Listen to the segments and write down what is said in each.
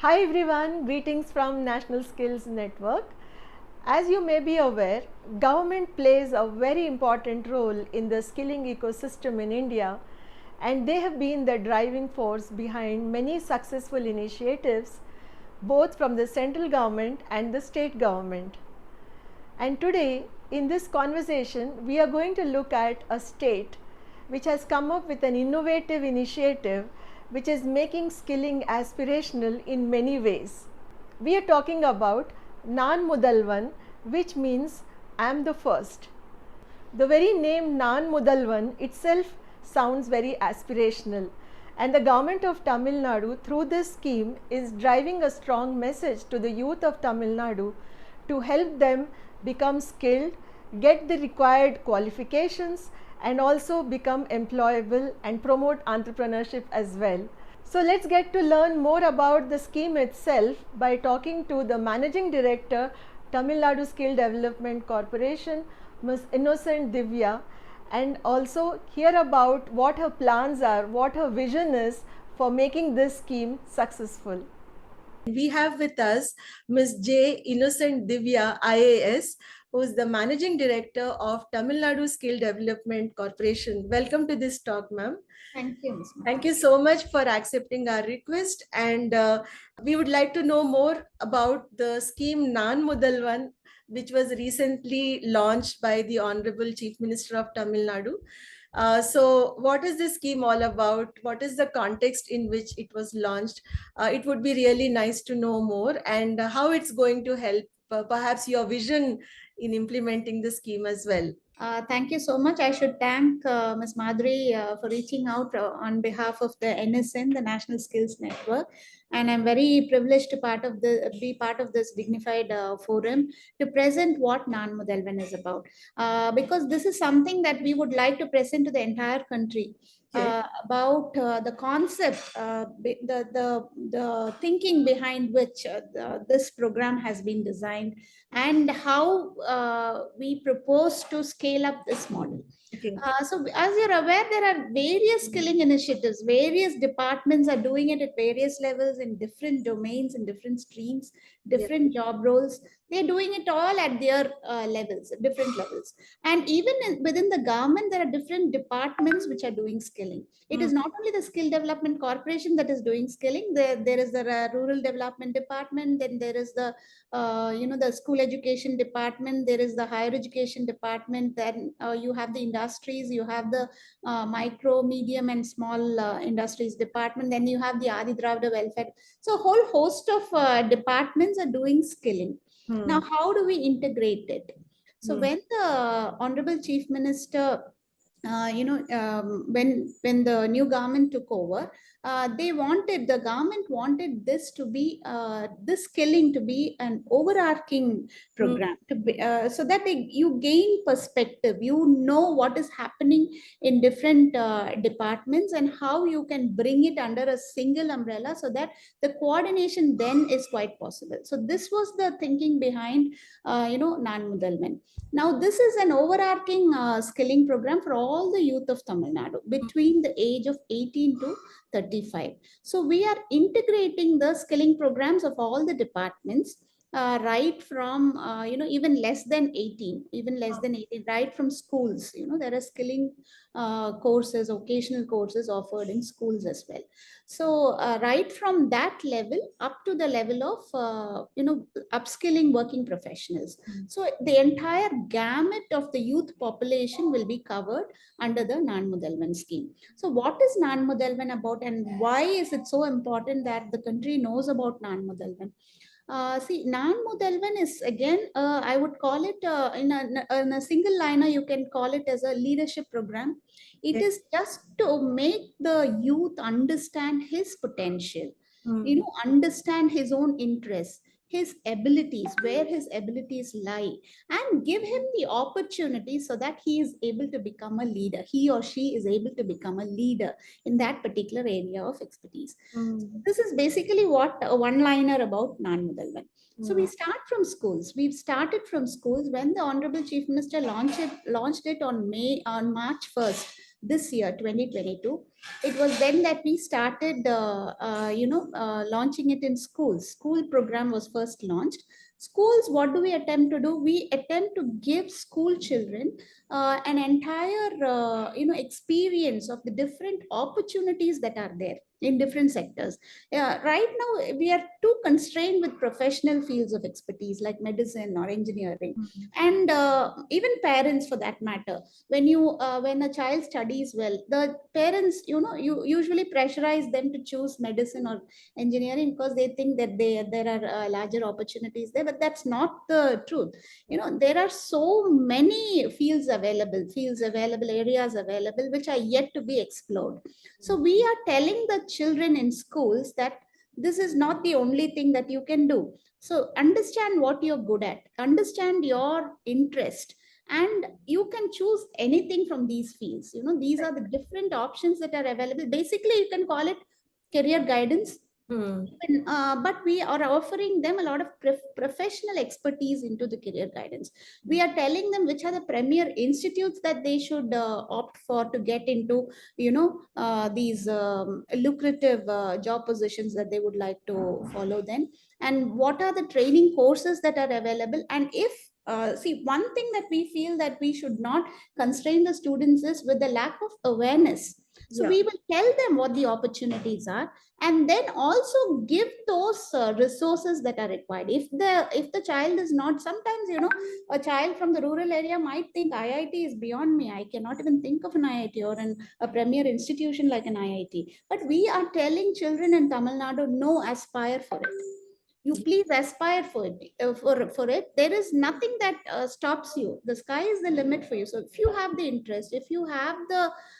Hi everyone, greetings from National Skills Network. As you may be aware, government plays a very important role in the skilling ecosystem in India, and they have been the driving force behind many successful initiatives both from the central government and the state government. And today in this conversation we are going to look at a state which has come up with an innovative initiative which is making skilling aspirational in many ways. We are talking about Naan Mudhalvan, which means I am the first. The very name Naan Mudhalvan itself sounds very aspirational, and the government of Tamil Nadu through this scheme is driving a strong message to the youth of Tamil Nadu to help them become skilled, get the required qualifications, and also become employable and promote entrepreneurship as well. So let's get to learn more about the scheme itself by talking to the Managing Director, Tamil Nadu Skill Development Corporation, Ms. Innocent Divya, and also hear about what her plans are, what her vision is for making this scheme successful. We have with us Ms. J. Innocent Divya, IAS, who is the Managing Director of Tamil Nadu Skill Development Corporation. Welcome to this talk, ma'am. Thank you, Ms. Thank you so much for accepting our request. And we would like to know more about the scheme Naan Mudhalvan, which was recently launched by the Honorable Chief Minister of Tamil Nadu. So what is this scheme all about? What is the context in which it was launched? It would be really nice to know more, and how it's going to help, perhaps your vision in implementing the scheme as well. Thank you so much. I should thank Ms. Madhuri for reaching out on behalf of the NSN, the National Skills Network. And I'm very privileged to be part of this dignified forum to present what Naan Mudhalvan is about. Because this is something that we would like to present to the entire country. About the concept, the thinking behind which this program has been designed, and how we propose to scale up this model. Okay. So as you're aware, there are various skilling initiatives. Various departments are doing it at various levels in different domains, in different streams, different job roles. They're doing it all at their levels, different levels. And even within the government, there are different departments which are doing skilling. It is not only the Skill Development Corporation that is doing skilling. There is the Rural Development Department. Then there is the the School Education Department. There is the Higher Education Department. Then you have the industries. You have the micro, medium, and small industries department. Then you have the Adi Dravida Welfare. So a whole host of departments are doing skilling. Now, how do we integrate it? So when the Honorable Chief Minister, when the new government took over, the government wanted this to be, this skilling to be an overarching program, to be, so that you gain perspective, you know what is happening in different departments and how you can bring it under a single umbrella, so that the coordination then is quite possible. So this was the thinking behind, Naan Mudhalvan. Now, this is an overarching skilling program for all the youth of Tamil Nadu between the age of 18 to 35. So we are integrating the skilling programs of all the departments, right from, even less than 18, right from schools. There are skilling courses, occasional courses offered in schools as well. So right from that level up to the level of, upskilling working professionals. So the entire gamut of the youth population will be covered under the Naan Mudhalvan scheme. So what is Naan Mudhalvan about, and why is it so important that the country knows about Naan Mudhalvan? See, Naan Mudhalvan is, again, I would call it, in a single liner, you can call it as a leadership program. It is just to make the youth understand his potential, understand his own interests, his abilities, where his abilities lie, and give him the opportunity so that he is able to become a leader. He or she is able to become a leader in that particular area of expertise. This is basically what a one-liner about Naan Mudhalvan. So we start from schools. We've started from schools when the Honorable Chief Minister launched it on March 1st. this year, 2022. It was then that we started, launching it in schools. School program was first launched. Schools, what do we attempt to do? We attempt to give school children an entire, experience of the different opportunities that are there in different sectors. Right now, we are too constrained with professional fields of expertise like medicine or engineering, and even parents for that matter. When a child studies well, the parents, you usually pressurize them to choose medicine or engineering because they think that there are larger opportunities there, but that's not the truth. There are so many fields available, areas available, which are yet to be explored. So we are telling the children in schools that this is not the only thing that you can do. So understand what you're good at, understand your interest, and you can choose anything from these fields. These are the different options that are available. Basically, you can call it career guidance. But we are offering them a lot of professional expertise into the career guidance. We are telling them which are the premier institutes that they should opt for to get into, these lucrative job positions that they would like to follow then, and what are the training courses that are available. And if see, one thing that we feel that we should not constrain the students is with the lack of awareness. So we will tell them what the opportunities are, and then also give those resources that are required. If the child is not, sometimes, a child from the rural area might think IIT is beyond me, I cannot even think of an IIT or a premier institution like an IIT. But we are telling children in Tamil Nadu, no, aspire for it. You please aspire for it. For it, there is nothing that stops you. The sky is the limit for you. So if you have the interest, if you have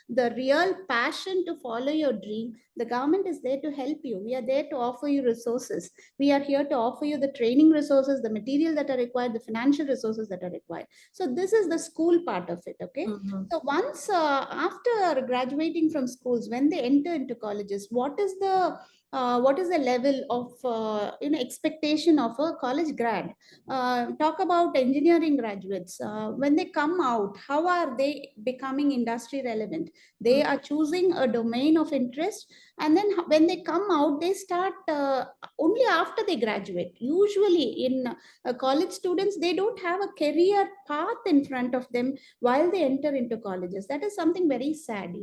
the real passion to follow your dream, the government is there to help you. We are there to offer you resources. We are here to offer you the training resources, the material that are required, the financial resources that are required. So this is the school part of it. Okay. So once after graduating from schools, when they enter into colleges, what is the level of expectation of a college grad? Talk about engineering graduates. When they come out, how are they becoming industry relevant? They are choosing a domain of interest, and then when they come out, they start only after they graduate. Usually in college students, they don't have a career path in front of them while they enter into colleges. That is something very sad.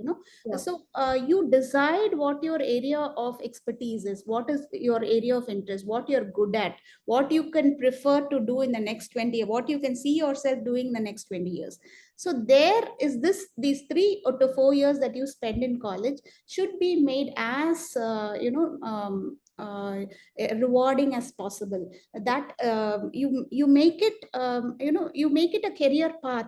So you decide what your area of expertise is, what is your area of interest, what you're good at, what you can prefer to do in the next 20 years, what you can see yourself doing in the next 20 years. So there is these 3 to 4 years that you spend in college should be made as rewarding as possible. That you make it you make it a career path.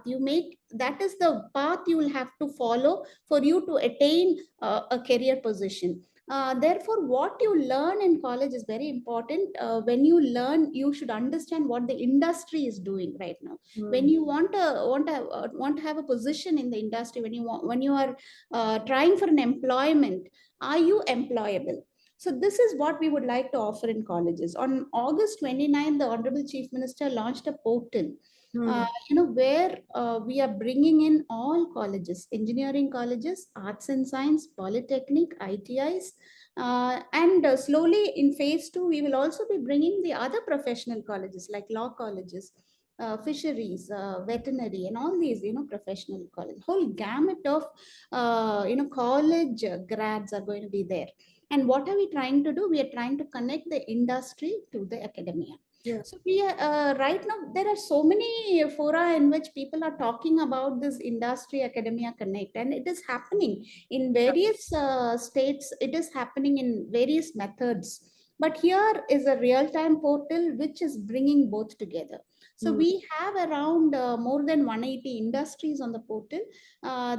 That is the path you will have to follow for you to attain a career position. Therefore, what you learn in college is very important. When you learn, you should understand what the industry is doing right now. When you want to have a position in the industry, when you are trying for an employment, are you employable? So this is what we would like to offer in colleges. On August 29th, the Honorable Chief Minister launched a portal, where we are bringing in all colleges, engineering colleges, arts and science, polytechnic, ITIs, and slowly in phase 2, we will also be bringing the other professional colleges like law colleges, fisheries, veterinary, and all these, professional college. Whole gamut of, college grads are going to be there. And what are we trying to do? We are trying to connect the industry to the academia. So we right now, there are so many fora in which people are talking about this industry academia connect, and it is happening in various states. It is happening in various methods. But here is a real-time portal which is bringing both together. So we have around more than 180 industries on the portal.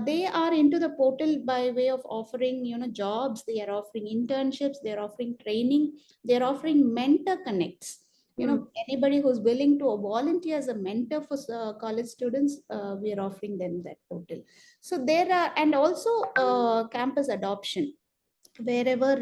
They are into the portal by way of offering, jobs. They are offering internships. They are offering training. They are offering mentor connects. Anybody who's willing to volunteer as a mentor for college students, we are offering them that portal. So there are, and also campus adoption. wherever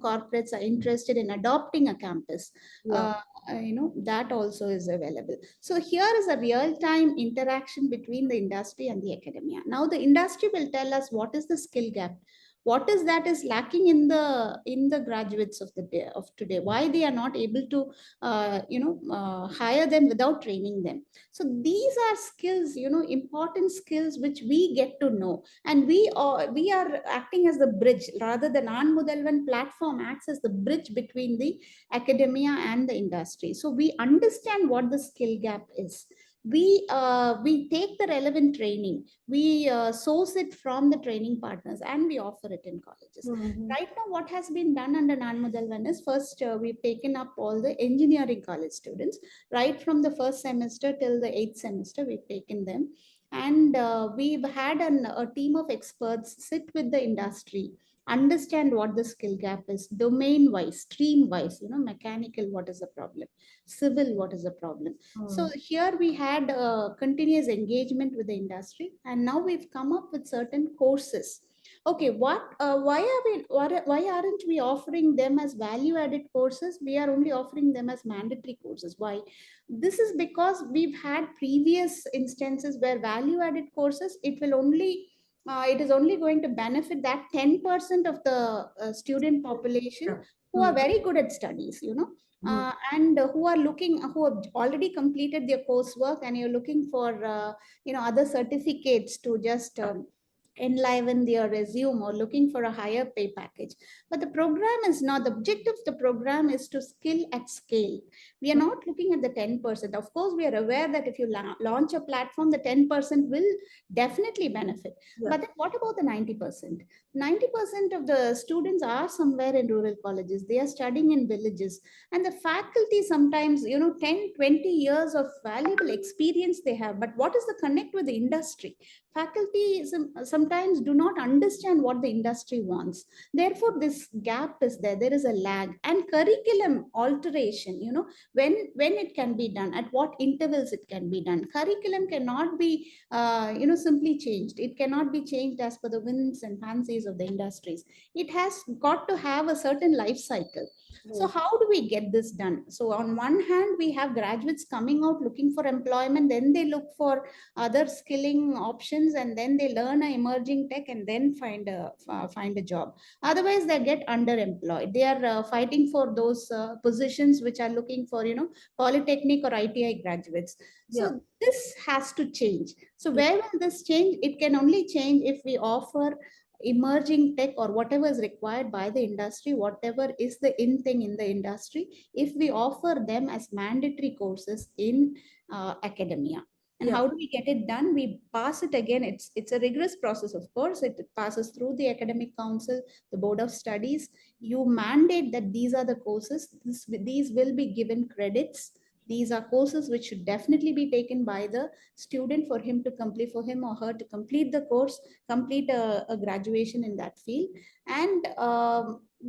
corporates are interested in adopting a campus, Yeah. uh, that also is available. So here is a real time interaction between the industry and the academia. Now the industry will tell us what is the skill gap, what is that is lacking in the graduates of the day of today, why they are not able to hire them without training them. So these are skills, important skills which we get to know, and we are acting as the bridge. Rather, the Naan Mudhalvan platform acts as the bridge between the academia and the industry. So we understand what the skill gap is. We take the relevant training, we source it from the training partners, and we offer it in colleges. Mm-hmm. Right now, what has been done under Naan Mudhalvan is, first we've taken up all the engineering college students, right from the first semester till the eighth semester. We've taken them, and we've had a team of experts sit with the industry, understand what the skill gap is, domain wise, stream wise, mechanical, what is the problem, civil, what is the problem. So Mm. here we had continuous engagement with the industry, and now we've come up with certain courses. Okay, why aren't we offering them as value added courses? We are only offering them as mandatory courses. Why? This is because we've had previous instances where value added courses, it is only going to benefit that 10% of the student population Yeah. who are Mm. very good at studies, Mm. and who have already completed their coursework, and you're looking for other certificates to just enliven their resume, or looking for a higher pay package. But the program is not, the objective of the program is to skill at scale. We are not looking at the 10%. Of course, we are aware that if you launch a platform, the 10% will definitely benefit. Yeah. But then what about the 90%? 90% of the students are somewhere in rural colleges. They are studying in villages. And the faculty sometimes, 10, 20 years of valuable experience they have. But what is the connect with the industry? Faculty sometimes do not understand what the industry wants. Therefore, this gap is there. There is a lag. And curriculum alteration, when it can be done, at what intervals it can be done. Curriculum cannot be simply changed. It cannot be changed as per the whims and fancies of the industries. It has got to have a certain life cycle. So Right. how do we get this done? So on one hand, we have graduates coming out looking for employment, then they look for other skilling options, and then they learn a emerging tech, and then find a job. Otherwise, they get underemployed. They are fighting for those positions which are looking for polytechnic or ITI graduates. Yeah. So this has to change. So Yeah. where will this change? It can only change if we offer emerging tech, or whatever is required by the industry, whatever is the in thing in the industry, if we offer them as mandatory courses in academia. And Yeah. how do we get it done? We pass it again. It's a rigorous process, of course. It passes through the academic council, the board of studies. You mandate that these are the courses. These will be given credits. These are courses which should definitely be taken by the student for him to complete, for him or her to complete the course, complete a graduation in that field. And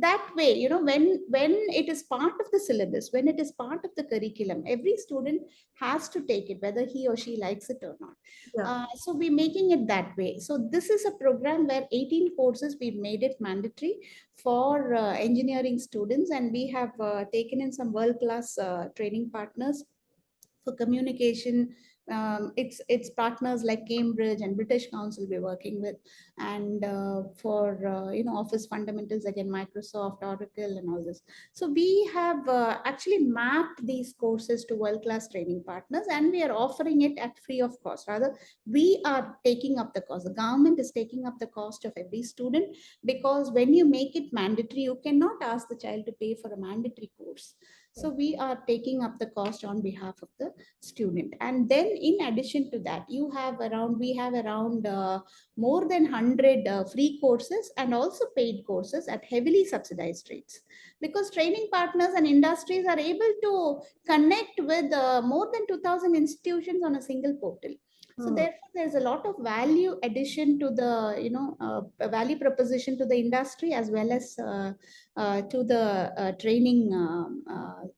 that way, when it is part of the syllabus, when it is part of the curriculum, every student has to take it, whether he or she likes it or not. Yeah. So we're making it that way. So this is a program where 18 courses, we've made it mandatory for engineering students, and we have taken in some world-class training partners for communication. It's partners like Cambridge and British Council we're working with, and for Office fundamentals, again Microsoft, Oracle, and all this. So we have actually mapped these courses to world class training partners, and we are offering it at free of cost. Rather, we are taking up the cost. The government is taking up the cost of every student, because when you make it mandatory, you cannot ask the child to pay for a mandatory course. So we are taking up the cost on behalf of the student. And then in addition to that, we have around more than 100 free courses, and also paid courses at heavily subsidized rates, because training partners and industries are able to connect with more than 2000 institutions on a single portal. So therefore, there's a lot of value addition to the, value proposition to the industry, as well as to the training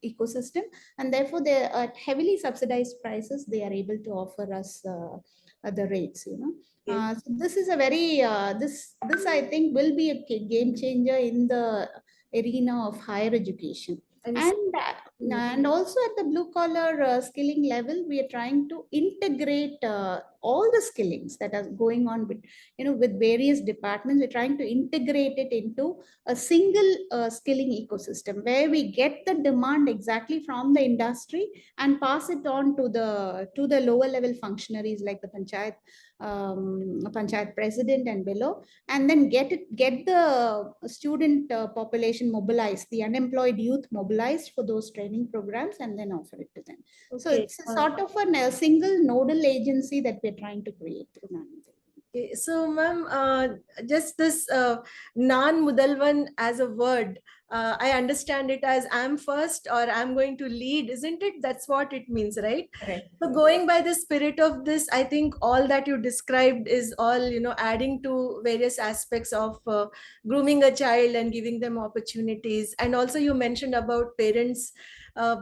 ecosystem. And therefore, they at heavily subsidized prices, they are able to offer us the rates, so this is a very this I think will be a game changer in the arena of higher education. And also at the blue collar skilling level, we are trying to integrate all the skillings that are going on with, with various departments. We're trying to integrate it into a single skilling ecosystem, where we get the demand exactly from the industry and pass it on to the lower level functionaries like the panchayat president and below, and then get the student population mobilized, the unemployed youth mobilized for those training programs, and then offer it to them. So it's a sort of a single nodal agency that we're trying to create through Naan Mudhalvan. Okay. So, ma'am, just this Naan Mudhalvan as a word, I understand it as I'm first or I'm going to lead, isn't it? That's what it means, right? Correct. So going by the spirit of this, I think all that you described is all, adding to various aspects of grooming a child and giving them opportunities. And also you mentioned about parents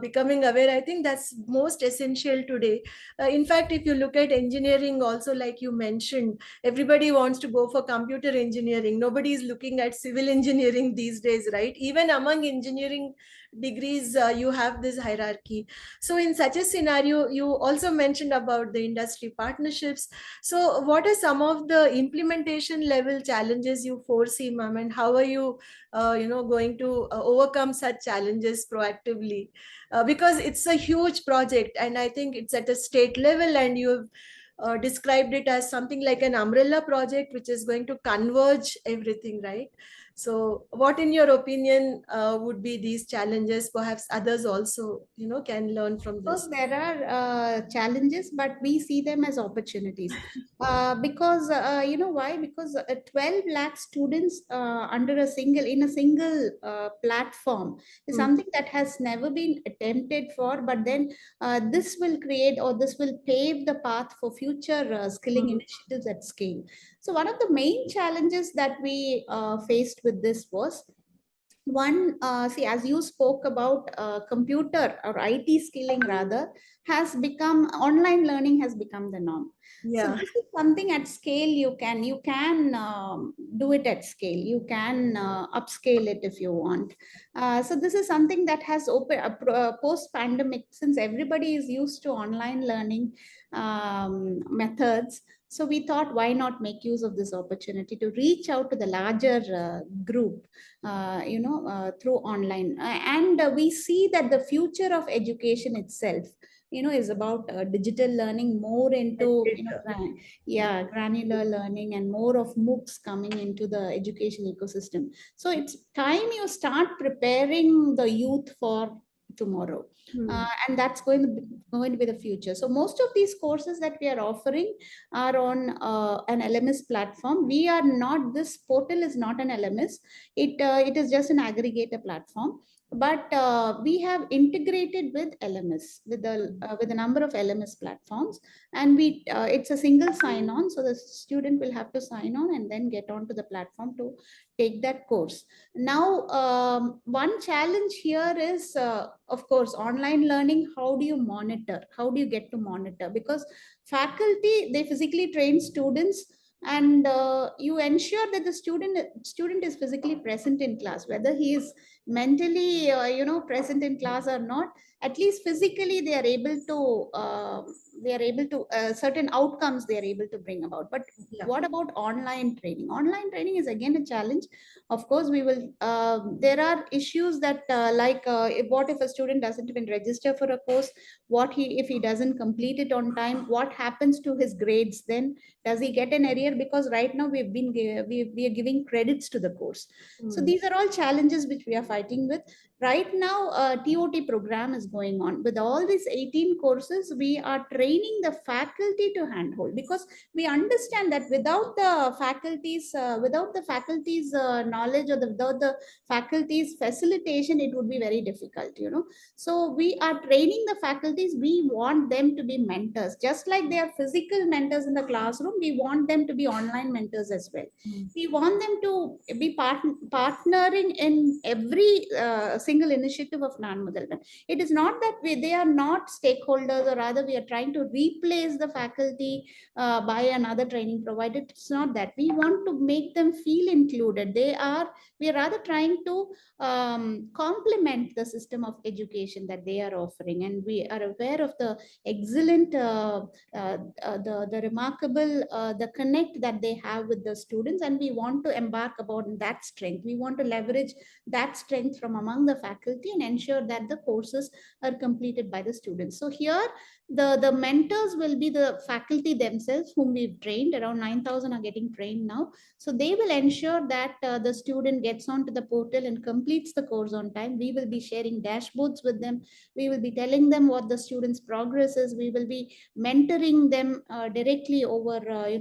becoming aware. I think that's most essential today. In fact, if you look at engineering also, like you mentioned, everybody wants to go for computer engineering. Nobody is looking at civil engineering these days, right? Even among engineering degrees, you have this hierarchy. So in such a scenario, you also mentioned about the industry partnerships. So what are some of the implementation level challenges you foresee, ma'am, and how are you going to overcome such challenges proactively? Because it's a huge project, and I think it's at a state level, and you've described it as something like an umbrella project which is going to converge everything, right? So what in your opinion would be these challenges? Perhaps others also can learn from this. There are challenges, but we see them as opportunities. Because you know why? Because 12 lakh students under in a single platform is something that has never been attempted for. But then this will create, or this will pave the path for future skilling initiatives at scale. So one of the main challenges that we faced with this was, one, see, as you spoke about, computer or IT skilling rather online learning has become the norm. So this is something at scale you can do it at scale. You can upscale it if you want. So this is something that has post pandemic, since everybody is used to online learning methods. So we thought, why not make use of this opportunity to reach out to the larger group, through online. And we see that the future of education itself, is about digital learning, more into, granular learning, and more of MOOCs coming into the education ecosystem. So it's time you start preparing the youth for tomorrow. And that's going to be the future. So most of these courses that we are offering are on an LMS platform. This portal is not an LMS. It is just an aggregator platform. But we have integrated with LMS, with a number of LMS platforms, and it's a single sign-on. So the student will have to sign on and then get onto the platform to take that course. Now, one challenge here is, of course, online learning. How do you monitor? How do you get to monitor? Because faculty, they physically train students, and you ensure that the student is physically present in class, whether he is mentally present in class or not. At least physically they are able to certain outcomes they are able to bring about. But what about online training? Online training is again a challenge. Of course, we will there are issues that what if a student doesn't even register for a course? If he doesn't complete it on time, what happens to his grades then? Does he get an arrear? Because right now we are giving credits to the course. So these are all challenges which we are fighting with. Right now, a TOT program is going on. With all these 18 courses, we are training the faculty to handhold, because we understand that without the faculty's knowledge, or without the faculty's facilitation, it would be very difficult, you know. So we are training the faculties. We want them to be mentors, just like they are physical mentors in the classroom. We want them to be online mentors as well. We want them to be partnering in every single initiative of Naan Mudhalvan. It is not that they are not stakeholders, or rather we are trying to replace the faculty by another training provider. It's not that. We want to make them feel included. We are rather trying to complement the system of education that they are offering. And we are aware of the excellent, the remarkable, the connect that they have with the students. And we want to embark upon that strength. We want to leverage that strength from among the faculty and ensure that the courses are completed by the students. So here, the mentors will be the faculty themselves, whom we've trained. Around 9,000 are getting trained now. So they will ensure that the student gets onto the portal and completes the course on time. We will be sharing dashboards with them. We will be telling them what the students' progress is. We will be mentoring them directly over,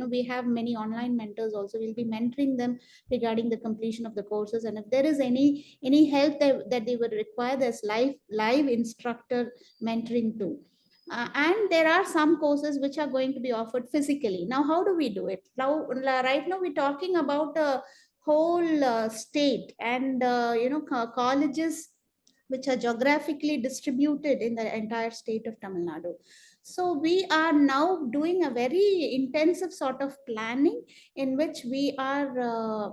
we have many online mentors also. We'll be mentoring them regarding the completion of the courses. And if there is any help that they would require, there's live instructor mentoring too. And there are some courses which are going to be offered physically. Now, how do we do it? Now, right now, we're talking about a whole state, and colleges which are geographically distributed in the entire state of Tamil Nadu. So we are now doing a very intensive sort of planning, in which we are,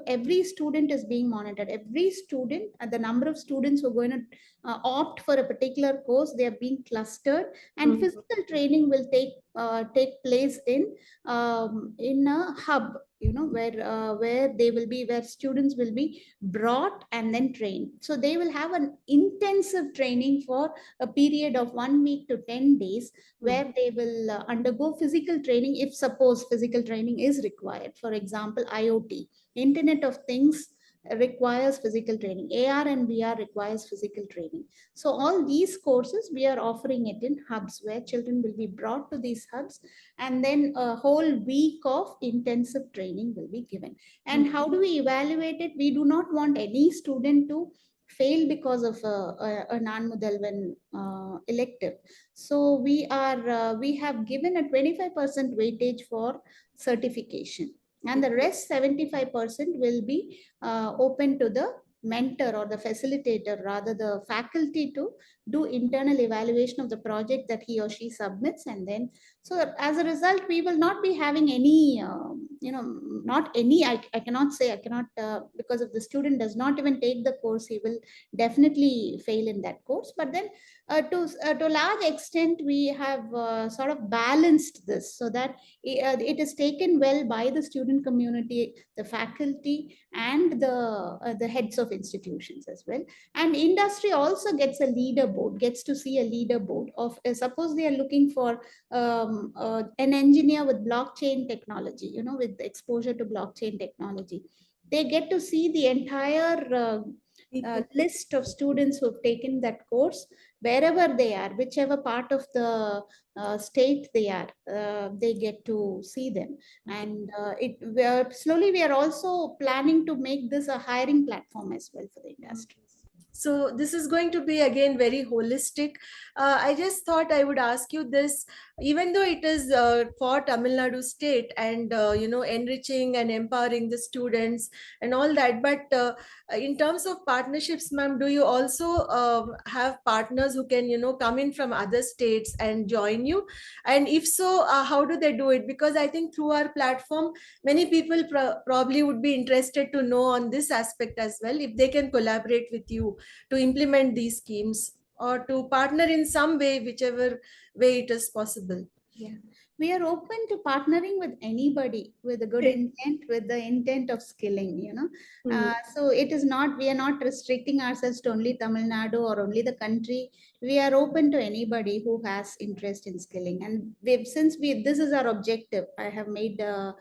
every student is being monitored. Every student, the number of students who are going to opt for a particular course, they are being clustered, and physical training will take place in a hub, where students will be brought and then trained. So they will have an intensive training for a period of 1 week to 10 days, where they will undergo physical training, if suppose physical training is required. For example, IoT, Internet of Things, requires physical training. AR and VR requires physical training. So all these courses, we are offering it in hubs, where children will be brought to these hubs, and then a whole week of intensive training will be given. And how do we evaluate it? We do not want any student to fail because of a Naan Mudhalvan elective. So we have given a 25% weightage for certification, and the rest 75% will be open to the mentor or the facilitator, rather the faculty, to do internal evaluation of the project that he or she submits. And then, so as a result, we will not be having any, not any, I cannot say, because if the student does not even take the course, he will definitely fail in that course. But then to a large extent, we have sort of balanced this, so that it is taken well by the student community, the faculty, and the heads of institutions as well. And industry also gets a leaderboard, gets to see a leaderboard of, suppose they are looking for an engineer with blockchain technology, with exposure to blockchain technology. They get to see the entire list of students who have taken that course, wherever they are, whichever part of the state they are, they get to see them. And slowly we are also planning to make this a hiring platform as well for the industry. So this is going to be again very holistic. I just thought I would ask you this, even though it is for Tamil Nadu state and enriching and empowering the students and all that, but in terms of partnerships, ma'am, do you also have partners who can come in from other states and join you? And if so, how do they do it? Because I think through our platform, many people probably would be interested to know on this aspect as well, if they can collaborate with you to implement these schemes, or to partner in some way, whichever way it is possible. Yeah. We are open to partnering with anybody with a good Great. intent, with the intent of skilling, Hmm. So it is not, we are not restricting ourselves to only Tamil Nadu or only the country. We are open to anybody who has interest in skilling. And this is our objective. I have made the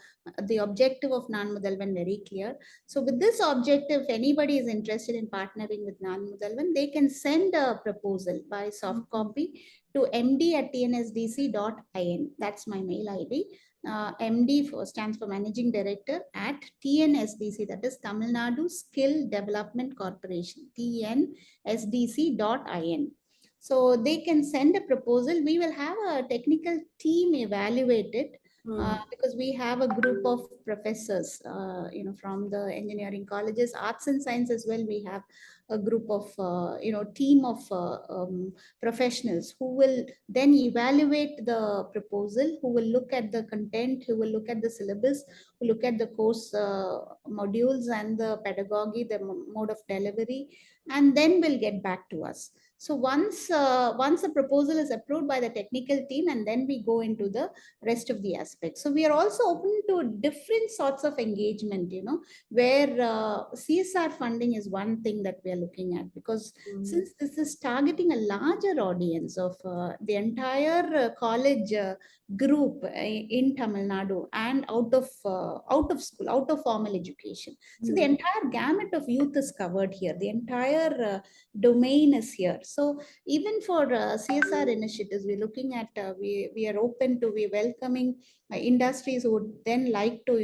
objective of Naan Mudhalvan very clear. So with this objective, if anybody is interested in partnering with Naan Mudhalvan, they can send a proposal by soft copy to md@tnsdc.in. That's my mail ID. MD stands for Managing Director at TNSDC, that is Tamil Nadu Skill Development Corporation, TNSDC.in. So they can send a proposal. We will have a technical team evaluate it. Because we have a group of professors, from the engineering colleges, arts and science as well. We have a group of, team of professionals who will then evaluate the proposal, who will look at the content, who will look at the syllabus, who look at the course modules and the pedagogy, the mode of delivery, and then will get back to us. So once the proposal is approved by the technical team, and then we go into the rest of the aspects. So we are also open to different sorts of engagement, where CSR funding is one thing that we are looking at, because since this is targeting a larger audience of the entire college group in Tamil Nadu and out of school, out of formal education. So the entire gamut of youth is covered here. The entire domain is here. So even for CSR initiatives, we're looking at, we are open to, we're welcoming industries who would then like to,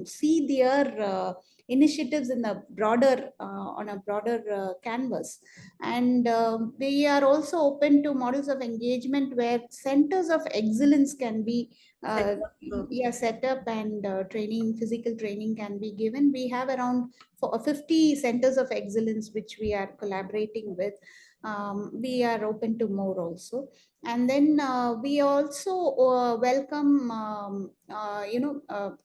see their initiatives in a broader, on a broader canvas. And we are also open to models of engagement where centers of excellence can be set up, and physical training can be given. We have around 50 centers of excellence which we are collaborating with. We are open to more also. And then we also welcome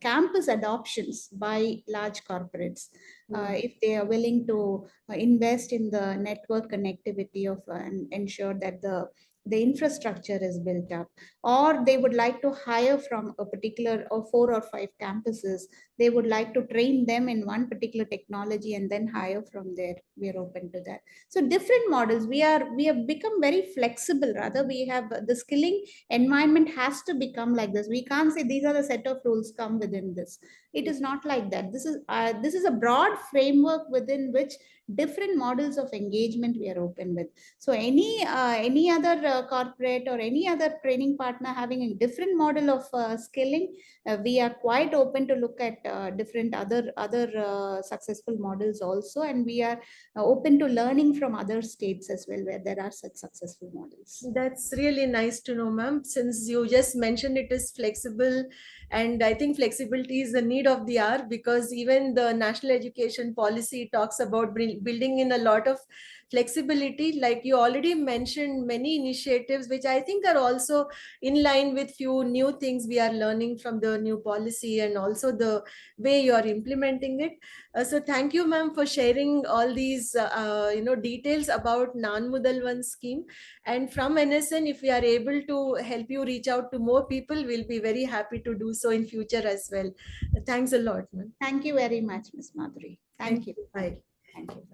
campus adoptions by large corporates, if they are willing to invest in the network connectivity of and ensure that the infrastructure is built up, or they would like to hire from a particular or 4 or 5 campuses. They would like to train them in one particular technology and then hire from there. We are open to that. So different models. We have become very flexible. Rather, we have the skilling environment has to become like this. We can't say these are the set of rules, come within this. It is not like that. This is a broad framework within which different models of engagement we are open with. So any other corporate or any other training partner having a different model of skilling, we are quite open to look at different other successful models also, and we are open to learning from other states as well where there are such successful models. That's really nice to know, ma'am. Since you just mentioned it is flexible, and I think flexibility is the need of the hour, because even the national education policy talks about building in a lot of flexibility. Like you already mentioned many initiatives which I think are also in line with few new things we are learning from the new policy, and also the way you are implementing it. So thank you, ma'am, for sharing all these details about Naan Mudhalvan scheme. And from NSN, if we are able to help you reach out to more people, we'll be very happy to do so in future as well. Thanks a lot, ma'am. Thank you very much, Ms. Madhuri. Thank you. Bye. Thank you.